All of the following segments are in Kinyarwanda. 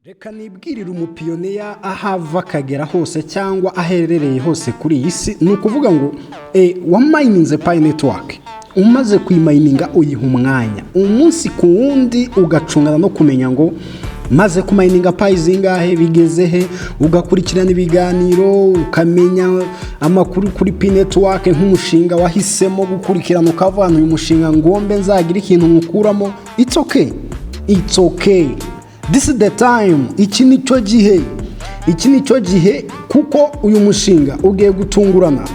Reka nibwirire umupiyoniya ahava akagera hose cyangwa aherereye hose kuri iyi si, ni ukuvuga ngo wamayininze payi netiwake, umaze kuyimayininga uyiha umwanya umunsi ku wundi, ugacungana no kumenya ngo maze kumayininga payi zingahe, bigeze he, ugakurikirana ibiganiro, ukamenya amakuru kuri payi netiwake nk'umushinga wahisemo gukurikirana, ukavana uyu mushinga ngombe nzagira ikintu mukuramo. It's okay. This is the time. Iki nicyo gihe kuko uyu mushinga ugiye gutungurana.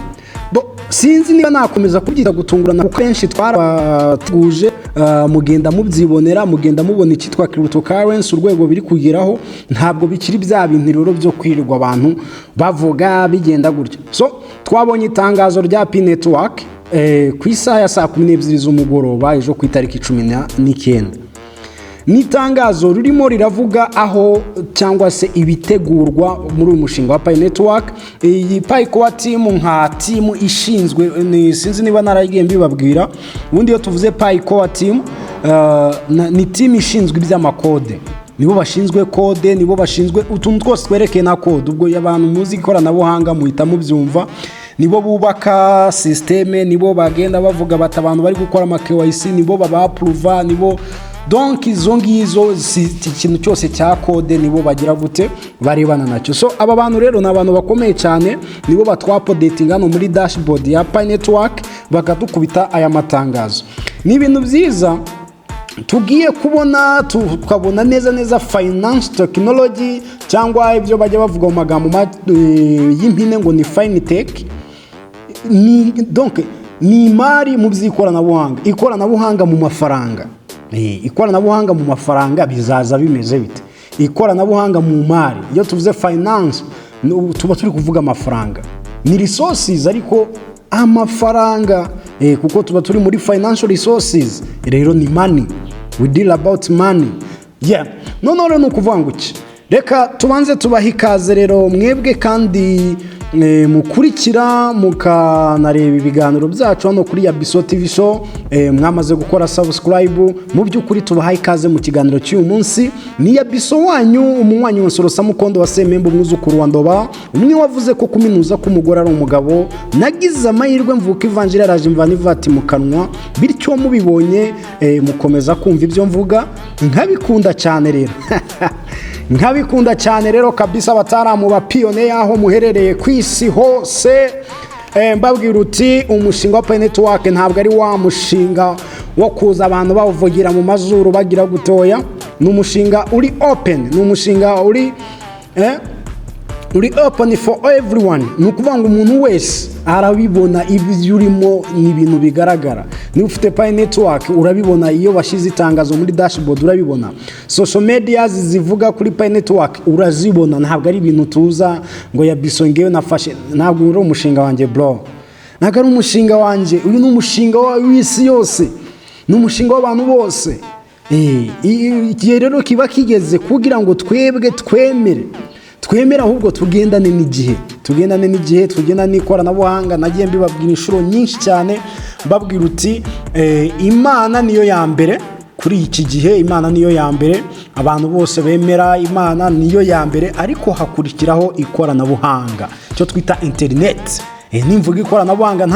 Sinzi niba nakomeza kubyita gutungurana kuko kenshi twaratuje, mugenda mubyibonera, mugenda mubona icyitwa cryptocurrency urwego biri kugeraho, ntabwo bikiri bya bintu rero byo kwirirwa abantu bavuga bigenda gutya. So twabonye itangazo rya payi netiwake ku isaha ya saa 12 z'umugoroba ejo ku itariki 19. Ni itangazo ririmo riravuga aho cyangwa se ibitegurwa muri uyu mushinga wa payi netiwake. Iyi payi KOWATIMU nka timu ishinzwe, sinzi niba naragiye mbibabwira, ubundi iyo tuvuze payi KOWATIMU ni timu ishinzwe iby'amakode, nibo bashinzwe kode, nibo bashinzwe utuntu twose twerekeye na kode. Ubwo abantu muzi ikoranabuhanga muhita mubyumva, nibo bubaka systeme, nibo bagenda bavuga bati abantu bari gukora ama KYC, nibo baba-approva, nibo donc izo ngizo ikintu cyose cya kode nibo bagira gute barebana nacyo. So aba bantu rero ni abantu bakomeye cyane, nibo batwapodating hano muri dashboard ya payi netiwake, bakadukubita aya matangazo. Ni ibintu byiza tugiye kubona, tukabona neza finance technology, cyangwa ibyo bajya bavuga mu magambo y'impine ngo ni fintech. Donc ni imari mu by'ikoranabuhanga, ikoranabuhanga mu mafaranga. Ikoranabuhanga mu mafaranga bizaza bimeze bite? Ikoranabuhanga mu mari, iyo tuvuze finance tuba turi kuvuga amafaranga, ni resources ariko amafaranga, kuko tuba turi muri financial resources, rero ni money, we deal about money. None no kuvuga ngo iki, reka tubanze tubaha ikaze rero mwebwe kandi mukurikira mukanareba ibiganiro byacu hano kuri Yabiso TV show. Mwamaze gukora subscribe, mu by'ukuri tubaha ikaze mu kiganiro cy'uyu munsi. Ni Yabiso wanyu, umunywanyi wa Sorosa Mukondo wa Semembo, umwuzukuru wa Ndoba, umwe wavuze ko kuminuza k'umugore ari umugabo. Nagize amahirwe mvuka ivanjiri araje mvana ivati mu kanwa, bityo mubibonye mukomeza kumva ibyo mvuga, nkabikunda cyane rero nkabikunda cyane rero kabisa. Bataramu bapiyoniya aho muherereye ku isi hose, mbabwira uti umushinga wa payi netiwake ntabwo ari wa mushinga wo kuza abantu bavugira mu mazuru bagira gutoya. Ni umushinga uri open, ni umushinga uri open for everyone. Ni ukuvuga ngo umuntu wese arabibona ibyo urimo, ni ibintu bigaragara. Niba ufite payi netiwake urabibona, iyo bashize itangazo muri dashboard urabibona, social media zivuga kuri payi netiwake urazibona. Ntabwo ari ibintu tuza ngo Yabiso ngewe nafashe, ntabwo uri umushinga wanjye bro, ntabwo ari umushinga wanjye, uyu ni umushinga w'isi yose, ni umushinga w'abantu bose. Igihe rero kiba kigeze kugira ngo twebwe twemera ahubwo tugendane n'igihe, tugendane n'ikoranabuhanga. Nagiye mbibabwira inshuro nyinshi cyane, mbabwira uti Imana niyo ya mbere kuri iki gihe, Imana niyo ya mbere, abantu bose bemera Imana niyo ya mbere, ariko hakurikiraho ikoranabuhanga, cyo twita internet. Nimvuga ikoranabuhanga,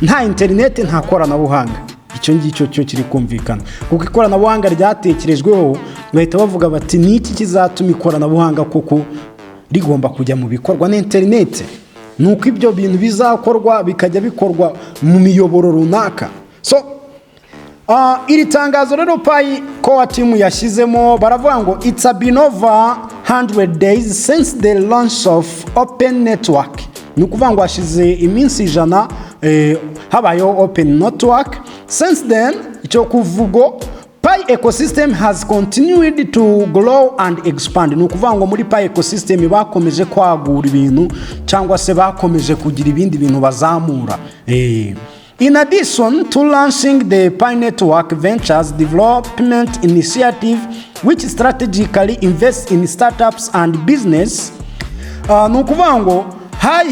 nta internet nta koranabuhanga, icyo ngicyo cyo kiri kumvikana, kuko ikoranabuhanga ryatekerejweho bahita bavuga bati ni iki kizatuma ikoranabuhanga koko rigomba kujya mu bikorwa na internet. Nuko ibyo bintu bizakorwa bikajya bikorwa mu miyoboro runaka. So iri tangazo rero payi KOWATIMU yashyizemo, baravuga ngo it's been over 100 days since the launch of open network. Ni ukuvuga ngo hashize iminsi 100 habayeho open network. Since then, icyo kuvugo Pi ecosystem has continued to grow and expand. Ni ukuvuga ngo muri Pi ecosystem bakomeje kwagura ibintu, cyangwa se bakomeje kugira ibindi bintu bazamura. In addition to launching the Pi Network Ventures Development Initiative, which strategically invests in startups and business, ni ukuvuga ngo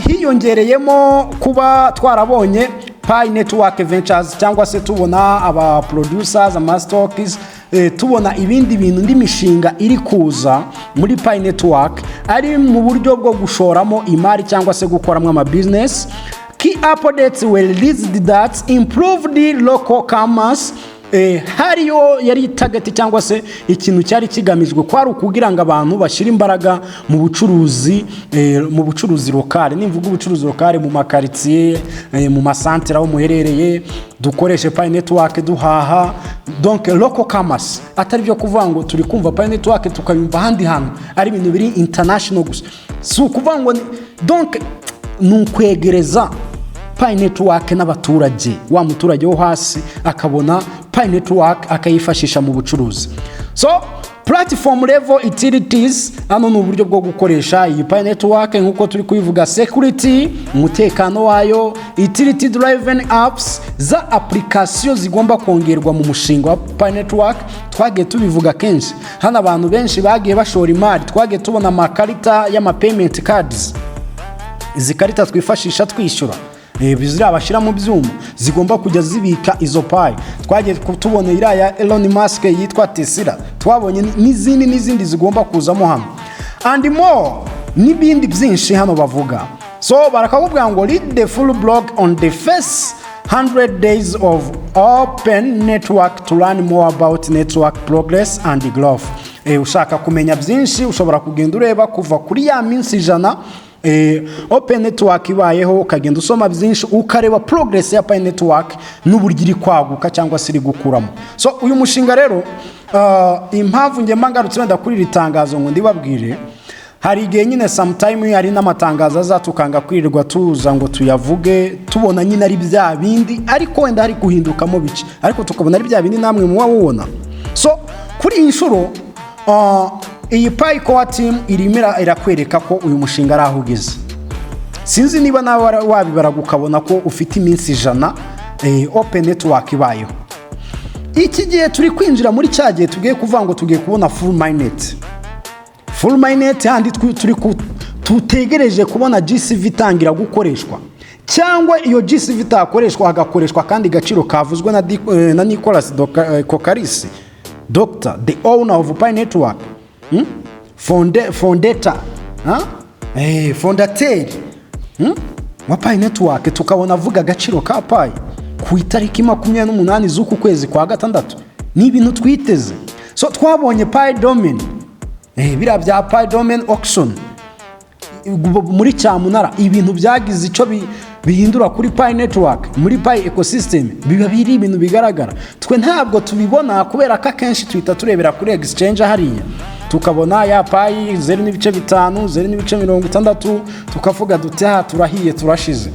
hiyongereyemo kuba twarabonye Pi Network Ventures, cyangwa se tubona aba producers, ama stocks tubona ibindi bintu n'imishinga iri kuza muri Pi Network ari mu buryo bwo gushoramo imari cyangwa se gukoramo ama business. Key updates were released that improved the local commerce. Hariyo yari target cyangwa se ikintu cyari kigamijwe kwari ukugira ngo abantu bashira imbaraga mu bucuruzi lokale. Nimvuga ubucuruzi lokale mu makaritsiye, mu masantere aho muherereye, dukoreshe Pi Network duhaha, donc local commerce. Atari byo kuvuga ngo turi kumva Pi Network tukayumva handi hantu ari ibintu biri international gusa. So kuvuga ngo donc nukwegereza Pi Network n'abaturage, wa muturage wo hasi akabona Pi Network akayifashisha mu bucuruzi. So platform level utilities ano ni uburyo bwo gukoresha iyi Pi Network nkuko turi kubivuga: security, umutekano wayo, utility driven apps za application zigomba kongerwa mu mushinga wa Pi Network. Twagiye tubivuga kenshi hana abantu benshi bagiye bashora imari, twagiye tubona amakarita y'ama payment cards, izi karita twifashisha twishyura bizira abashira mu byuma zigomba kujya zibika izo Pi. Twagiye tubona iraya Elon Musk yitwa Tesla, twabonye n'izindi zigomba kuzamo hano and more n'ibindi byinshi hano bavuga. So barakakubwira ngo read the full blog on the first 100 days of Open Network to learn more about network progress and growth. Ushaka kumenya byinshi ushobora kugenda ureba kuva kuri ya minsi 100 Open Network ibayeho, ukagenda usoma byinshi ukareba progress ya Pi Network n'uburyo iri kwaguka cyangwa se iri gukuramo. So uyu mushinga rero impamvu nge mangarutse wenda kuri ritangazo ngo ndibabwire, hari igihe nyine sometime hari n'amatangazo azatukanga kwirirwa tuza ngo tuyavuge tubona nyine ari bya bindi, ariko wenda hari guhindukamo bice, ariko tukabona ari bya bindi namwe muwabona. So kuri inshuro iyi Pi KOWATIMU irimira irakwereka ko uyu mushinga ari aho ugeze. Sinzi niba nawe wabibara gukabona ko ufite iminsi 100 Open Network ibayeho. Iki gihe turi kwinjira muri cyagiye tugiye kuvuga ngo tugiye kubona full mainnet handi turi tutegereje kubona GCV tangira gukoreshwa, cyangwa iyo GCV takoreshwa hagakoreshwa kandi gaciro kavuzwe na Nicolas Kokarisi, Dr. the owner of Pi Network, fondateur wa Pi Network. Tukabona avuga agaciro ka Pi ku itariki 28 z'uku kwezi kwa gatandatu. Ni ibintu twiteze. So twabonye Pi domain, bira bya Pi domain auction muri cyamunara, ibintu byagize ico bihindura kuri Pi Network, muri Pi ecosystem, biba biri ibintu bigaragara. Twe ntabwo tubibona kubera ka kenshi twita turebera kuri exchange hariya, tukabona ya Pi 0.5 0.60 tukavuga dutaha turahiye turashize.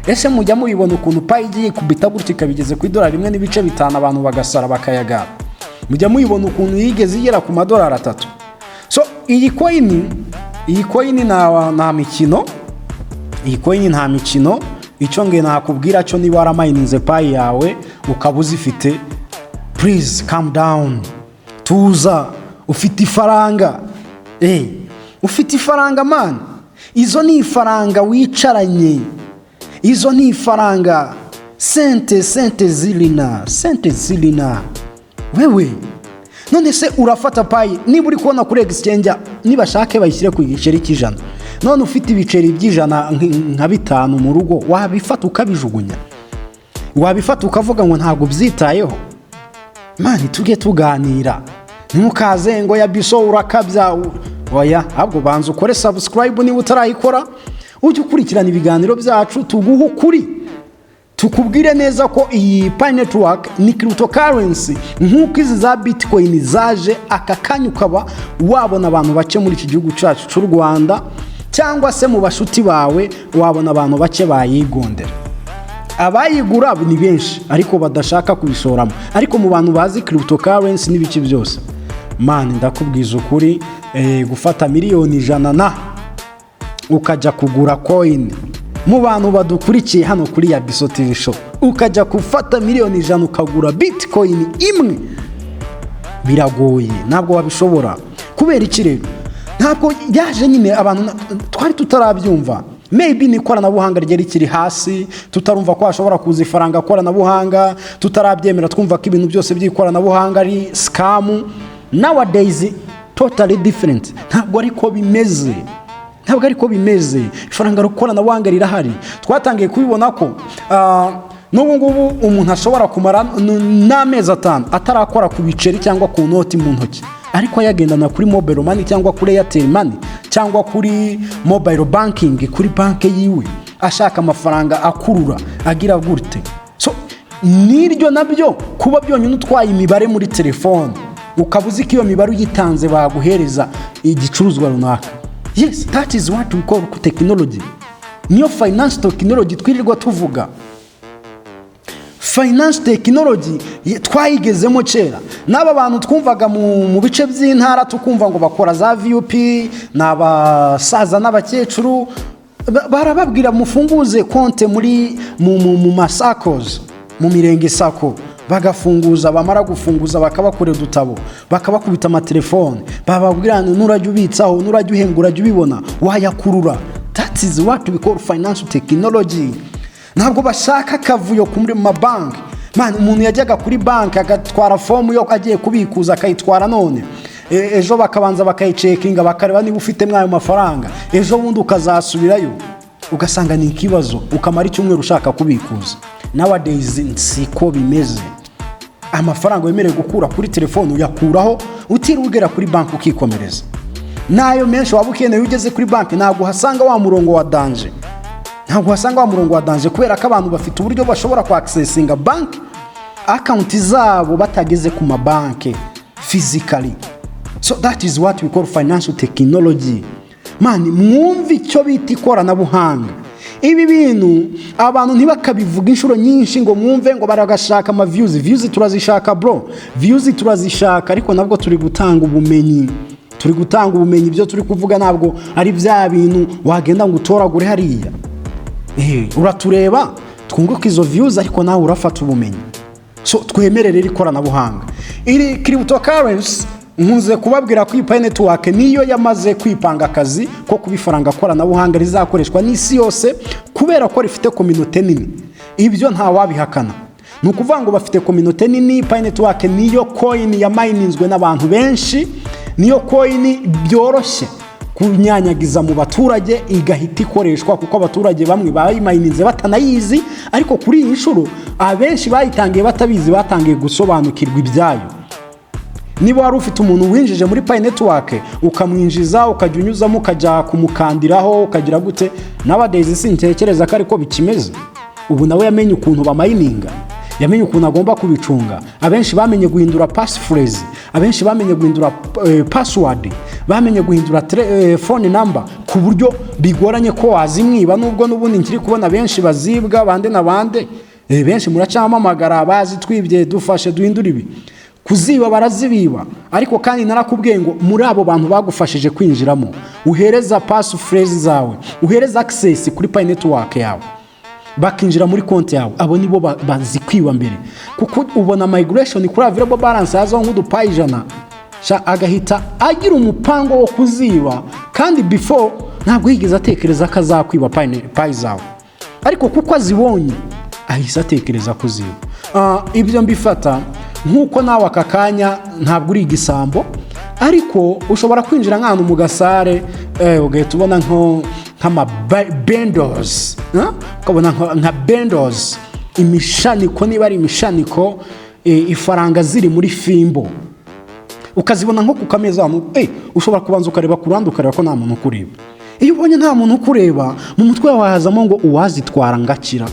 Ese mujya mubibona ukuntu Pi igiye kubita gutya kabigeze ku $1.5 abantu bagasara bakayagara? Mujya mubibona ukuntu yigeze igera ku $3. So iyi coin na mikino, iyi coin nta mikino. Icyo nge nakubwira cyo niba waramayininze Pi yawe ukabuza ifite, please calm down, tuza, ufite ifaranga, ufite ifaranga man. Izo ni ifaranga wicaranye, izo ni ifaranga sente zilina wewe. None se urafata Pi, niba uri kubona kuri exchange nibashake bayishyire ku giceri cy'ijana, none ufite ibiceri by'ijana nka 5 mu rugo, wabifata ukabijugunya? Wabifata ukavuga ngo ntago byitayeho? Mani tuge tuganira, ntukaze ngo ya biso urakabya. Oya, ahubwo banza ukore subscribe niba utarayikora, ujye ukurikirana ibiganiro byacu tuguho kuri, tukubwire neza ko iyi Pi Network ni cryptocurrency nk'uko izi za Bitcoin zaje aka kanya ukaba wabona abantu bake muri iki gihugu cyacu cy'u Rwanda, cyangwa se mu bashuti bawe wabona abantu bake bayigondera. Abayigura ni benshi ariko badashaka kubishoramo, ariko mu bantu bazi cryptocurrency n'ibiki byose, man ndakubwiza ukuri, gufata miliyoni 100 ukajya kugura coin mu bantu badukurikiye hano kuri ya Biso TV show, ukajya gufata miliyoni 100 ukagura Bitcoin imwe, biragoye, ntabwo wabishobora. Kubera iki rero? Ntabwo yaje nyine abantu twari tutarabyumva. maybe ni ikoranabuhanga ryari rikiri hasi, tutarumva ko hashobora kuza ifaranga koranabuhanga, tutarabyemera twumva ko ibintu byose by'ikoranabuhanga ari scam. Nowadays totally different. Ntabwo ariko bimeze. Ifaranga koranabuhanga rirahari. Twatangiye kubibona ko n'ubu ngubu umuntu ashobora kumara n'amezi 5 atarakora ku biceri cyangwa ku noti mu ntoki, ariko yagendana kuri mobile money cyangwa kuri Airtel money cyangwa kuri mobile banking kuri banke yiwe, ashaka amafaranga akurura agira gute. So niryo nabyo kuba byonyine utwaye imibare muri telefone ukabuzi ko iyo mibare uyitanze baguhereza igicuruzwa runaka. Yes, that is what we call technology. Niyo finance technology twirirwa tuvuga. Finance technology twayigezemo kera. N'aba bantu twumvaga mu bice by'intara tukumva ngo bakora za VUP, n'abasaza n'abakecuru, barababwira mufunguze konte muri mu masakos, mu mirenge sako, bagafunguza, bamara gufunguza bakabakorera udutabo, bakabakubita amatelefone, bababwira nurajya ubitsaho, nurajya uhengura, urajya ubibona, wayakurura. That is what we call financial technology. Ntabwo bashaka kavuyo kumuri mu banki. Man, umuntu yajyaga kuri banki agatwara form yo agiye kubikuza akayitwara none. Ejo bakabanza bakayicekinga bakareba niba ufite mwayo mafaranga. Ejo bundi ukazasubirayo ugasanga ni ikibazo, ukamara icyumweru ushaka kubikuza. Nowadays siko bimeze. Amafaranga wemerewe gukura kuri telefone uyakuraho utirugera kuri banki ukikomereza. Nayo menshi waba ukeneye ugeze kuri banki ntabwo hasanga wa murongo wa danger. Kubera ko abantu bafite uburyo bashobora ku accessinga bank account zabo batageze ku mabanke physically. So that is what we call financial technology. Man, mwumva icyo bita ikoranabuhanga. Ibi bintu abantu ntibakabivuga inshuro nyinshi ngo mwumve ngo baragashaka ama views turazishaka bro, views turazishaka, ariko nabwo turi gutanga ubumenyi. Ibyo turi kuvuga ntabwo ari bya bintu wagenda ngo utoragure hariya. Uratureba twunguka izo views, ariko nawe urafata ubumenyi. So twemerere ikoranabuhanga. Iri cryptocurrency nkunze kubabwira ko iyi network niyo yamaze kwipanga akazi ko kubifaranga koranabuhanga rizakoreshwa n'isi yose, kubera ko rifite community nini. Ibyo nta wabihakana. Nukuvuga ngo bafite community nini. Network niyo coin ya mininzwe n'abantu benshi, niyo coin byoroshye kunyanyagiza mu baturage igahita ikoreshwa, kuko abaturage bamwe bayimayininze batanayizi, ariko kuri iyi nshuro abenshi bayitangiye batabizi, batangiye gusobanukirwa ibyayo. Niba wari ufite umuntu winjije muri network ukamwinjiza ukajya unyuzamo ukajya kumukandiraho ukagira gute, nowadays sintekereza ko ariko bikimeze. Ubu nawe yamenye ukuntu bamayininga, yamenye ukuntu agomba kubicunga. Abenshi bamenye guhindura passphrase, abenshi bamenye guhindura password, bamenye guhindura phone number ku buryo bigoranye ko wazimwiba. Nubwo n'ubundi nkiri kubona benshi bazibwa bande na bande, benshi muracyamamagara bazi twibye dufashe duhindura ibi. Kuziba barazibiba, ariko kandi narakubwiye ngo muri abo bantu bagufashije kwinjiramo uhereza passphrase zawe, uhereza access kuri network yawe, bakinjira muri konti yawe, abo nibo bazikwiba mbere. Kuko ubona migration kuri available balance yazo nk'udupayi 100 agahita agira umupango wo kuziba, kandi before ntabwo yigeze atekereza ko azakwiba payi zawe, ariko kuko azibonye ahise atekereza kuziba. Ibyo mbifata nkuko nawe akakanya ntabwo uri igisambo, ariko ushobora kwinjira nk'ahantu mu gasare ugahita ubona nk'ama bendos, ukabona nka bendos, imishaniko, niba ari imishaniko, ifaranga ziri muri fimbo, ukazibona nko ku kameza. Ushobora kubanza ukareba ku ruhande ukareba ko nta muntu ukureba. Iyo ubonye nta muntu ukureba, mu mutwe wawe hazamo ngo uwazitwara ngakira.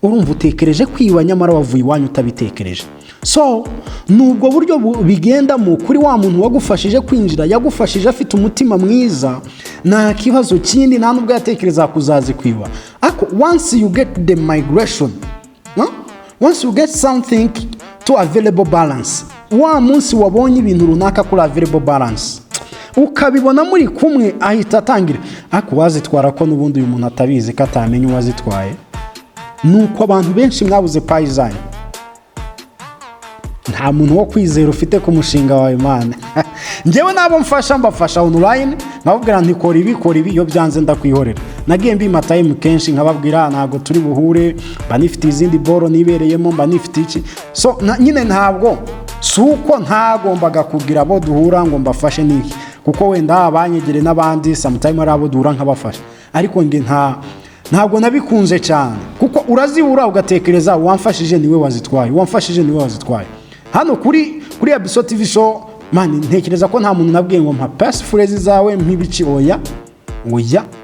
Urumva utekereje kwiba, nyamara wavuye iwanyu utabitekereje. So nubwo buryo bigenda mu kuri wa muntu wagufashije kwinjira, yagufashije afite umutima mwiza, nta kibazo kindi, nta nubwo yatekereza kuzazi kwiba. Ako once you get the migration, once you get something to available balance, wa munsi wabonye ibintu runaka kuri available balance, ukabibona muri kumwe, ahita atangira ako wazitwara ko n'ubundi uyu muntu atabizi ko atamenye uwazitwaye. Nuko abantu benshi mwabuze payi zanyu. Nta muntu wo kwizera ufite ku mushinga wawe, Imana. Njyewe nabo mbafasha online, nkababwira nti kora ibi iyo byanze ndakwihorera. Nagiye mbima time kenshi nkababwira ntago turi buhure, banifite izindi boro nibereyemo, banifite iki. So nyine ntabwo suko ntagombaga kugira abo duhura ngo mbafashe niki, kuko wenda abanyegere n'abandi sometime ari abo duhura nkabafasha, ariko nge ntabwo nabikunze cyane, kuko urazibura ugatekereza wamfashije niwe wazitwaye. Hano kuri Abiso TV show man, ntekereza ko nta muntu nabwiye ngo mpa passphrase zawe mpibici, oya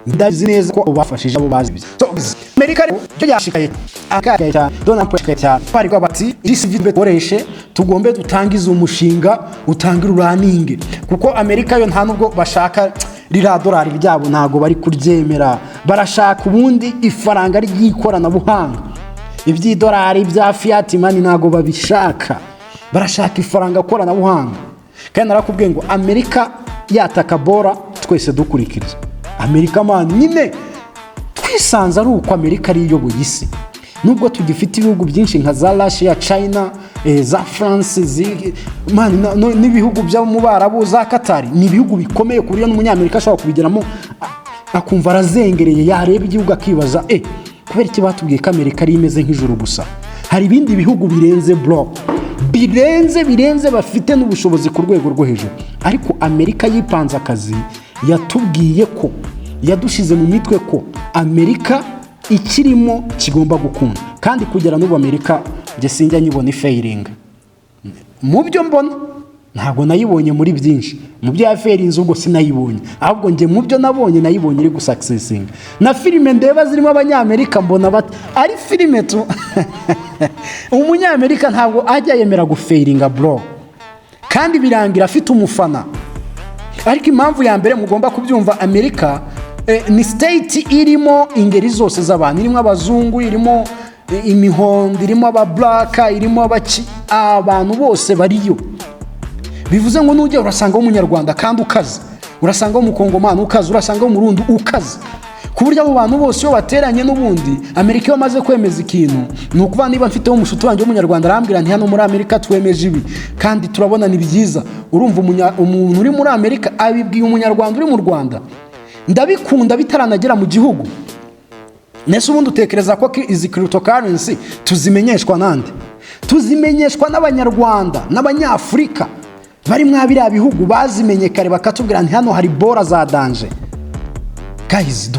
ndazi neza ko ubafashije abo bazi. So Amerika cyo yashikaye akaye cyane Donald Trump cyane bari kwa bati GCV bekoreshe tugombe dutangiza umushinga utangira uraninge, kuko Amerika yo nta nubwo bashaka rira dolari ryabo, ntago bari kuryemera, barashaka ubundi ifaranga ry'ikorana buhanga. Iby'idolari bya fiat money ntago babishaka, barashaka ifaranga korana buhanga. Kandi narakubwiye ngo Amerika yataka bora twese dukurikiriza. Amerika man nyine twisanze ari uko Amerika ari iyoboye isi, nubwo tugifite ibihugu byinshi nka za Russia, China, za France, n'ibihugu byo mu Barabu, za Qatar, ni ibihugu bikomeye ku buryo n'umunyamerika ashobora kubigeramo akumva arazengereye, yareba igihugu akibaza kubera iki batubwiye ko Amerika ari imeze nk'ijuru gusa. Hari ibindi bihugu birenze bro, birenze bafite n'ubushobozi ku rwego rwo hejuru, ariko Amerika yipanze akazi, yatubwiye ko yadushize mu mitwe ko Amerika ikirimo kigomba gukunda, kandi kugera n'ubu Amerika nge sinjya nyibona ifailing. Mu byo mbona ntabwo nayibonye muri byinshi, mu byo yafailinze ubwo sinayibonye, ahubwo nge mu byo nabonye nayibonye iri gusuccessinga. Na filime ndeba zirimo abanyamerika mbona ari filime tu umunyamerika ntabwo ajya yemera gufailinga bro, kandi birangira afite umufana. Ariko impamvu ya mbere mugomba kubyumva, Amerika ni state irimo ingeri zose z'abantu, irimo abazungu, irimo imihondo, irimo abablaka, irimo abantu bose bariyo. Bivuze ngo nujya urasanga umunyarwanda kandi ukaze, urasanga umukongomani ukaze, urasanga umurundi ukaze, ku buryo abo bantu bose iyo bateranye n'ubundi Amerika iyo amaze kwemeza ikintu, ni ukuvuga niba mfiteho umushuti wanjye w'umunyarwanda arambwira nti hano muri Amerika twemeje ibi kandi turabona ni byiza, urumva umuntu uri muri Amerika abibwiye umunyarwanda uri mu Rwanda, ndabikunda bitaranagera mu gihugu. Nese ubundi utekereza ko izi cryptocurrency tuzimenyeshwa nande? Tuzimenyeshwa n'abanyarwanda n'abanyafrika bari mwabira bihugu bazimenye kare, bakatubwira nti hano hari bora za danger. Guys,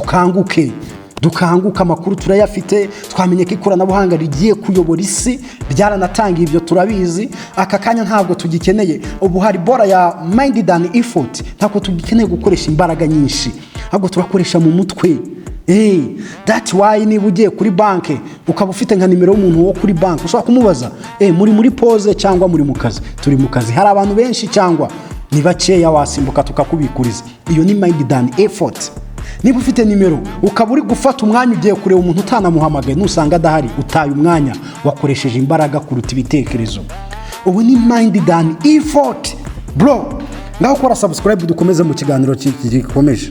dukanguka, amakuru turayafite, twamenye ko ikoranabuhanga rigiye kuyobora isi, byaranatangiye ibyo turabizi. Aka kanya ntabwo tugikeneye ubu hari bora ya mind than effort, ntabwo tugikeneye gukoresha imbaraga nyinshi, ahubwo turakoresha mu mutwe. That's why niba ugiye kuri banke ukaba ufite nka nimero y'umuntu wo kuri banke, ushobora kumubaza muri pause cyangwa muri mu kazi. Turi mu kazi, hari abantu benshi cyangwa ni bakeya, wasimbuka tukakubikuriza. Iyo ni mind than effort. Niba ufite nimero ukaba uri gufata umwanya ugiye kureba umuntu utanamuhamagaye, nusanga adahari utaye umwanya, wakoresheje imbaraga kuruta ibitekerezo. Ubu ni mind than effort bro. Ngaho kora subscribe dukomeze mu kiganiro gikomeje.